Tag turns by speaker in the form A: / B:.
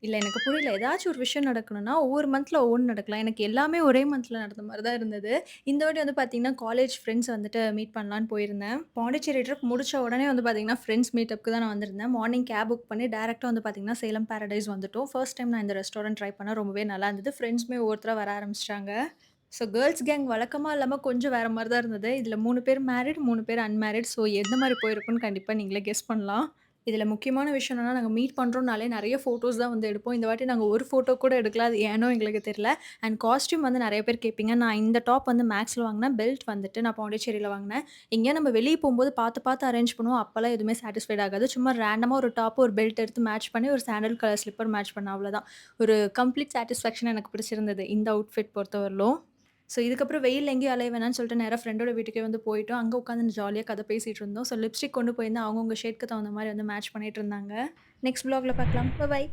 A: இல்ல எனக்கு புரியல. ஏதாச்சும் ஒரு விஷயம் நடக்கணும்னா, ஒவ்வொரு மந்த்ல ஒவ்வொன்னு நடக்கலாம். எனக்கு எல்லாமே ஒரே மந்த்ல நடந்த மாரி தான் இருந்தது. இந்த வாட்டி வந்து பார்த்தீங்கன்னா, காலேஜ் ஃப்ரெண்ட்ஸ் வந்துட்டு மீட் பண்ணலான்னு போயிருந்தேன். பாண்டிச்சேரி ட்ரிப் முடிச்ச உடனே வந்து பார்த்தீங்கன்னா, ஃப்ரெண்ட்ஸ் மீட்டப்க்கு தான் நான் வந்திருந்தேன். மார்னிங் கேப் புக் பண்ணி டைரக்ட்டா வந்து பார்த்தீங்கன்னா, சேலம் பாரடைஸ் வந்துட்டோம். ஃபர்ஸ்ட் டைம் நான் இந்த ரெஸ்டாரண்ட் ட்ரை பண்ணேன். ரொம்பவே நல்லா இருந்தது. ஃப்ரெண்ட்ஸுமே ஒவ்வொருத்தரா வர ஆரம்பிச்சுட்டாங்க. ஸோ கேர்ல்ஸ் கேங் வழக்கமா இல்லாம கொஞ்சம் வேற மாரி தான் இருந்தது. இதுல 3 பேர் மேரிட், 3 பேர் அன்மேரிட். ஸோ எந்த மாரி போயிருக்கும்னு கண்டிப்பா நீங்களே கெஸ் பண்ணலாம். இதுல முக்கியமான விஷயம் என்னன்னா, நாங்க மீட் பண்றோம்னாலே நெறைய ஃபோட்டோஸ் தான் வந்து எடுப்போம். இந்த வாட்டி நாங்க ஒரு ஃபோட்டோ கூட எடுக்கல. அது ஏனோ எங்களுக்கு தெரியல. அண்ட் காஸ்டியூம் வந்து நெறைய பேர் கேட்பீங்க. நான் இந்த டாப் வந்து மேக்ஸ்ல வாங்குனேன். பெல்ட் வந்துட்டு நான் பாண்டிச்சேரியில வாங்குனேன். எங்கேயா நம்ம வெளிய போம்போது பார்த்து, பார்த்து அரேஞ்ச் பண்ணுவோம். அப்பலாம் எதுவுமே சாட்டிஸ்ஃபைட் ஆகாது. சும்மா ரேண்டமா ஒரு டாப், ஒரு பெல்ட் எடுத்து மேட்ச் பண்ணி ஒரு சாண்டல் கலர் ஸ்லிப்பர் மேட்ச் பண்ணேன் அவ்வளோதான். ஒரு கம்ப்ளீட் சாட்டிஸ்ஃபேக்ஷன் எனக்கு பிடிச்சிருந்தது. இந்த அவுட்ஃபிட் பொறுத்தவரையிலும். ஸோ இதுக்கப்புறம் வெயில்ல எங்கேயும் அலைய வேணான்னு சொல்லிட்டு நேரா ஃப்ரெண்டோட வீட்டுக்கே வந்து போயிட்டோம். அங்க உட்காந்து ஜாலியா கதை பேசிட்டு இருந்தோம். ஸோ லிப்ஸ்டிக் கொண்டு போயிருந்தேன். அவங்கவங்க ஷேட்க்கு தகுந்த மாரி வந்து மேட்ச் பண்ணிட்டு இருந்தாங்க. நெக்ஸ்ட் வ்ளாக்ல பார்க்கலாம். பாய்.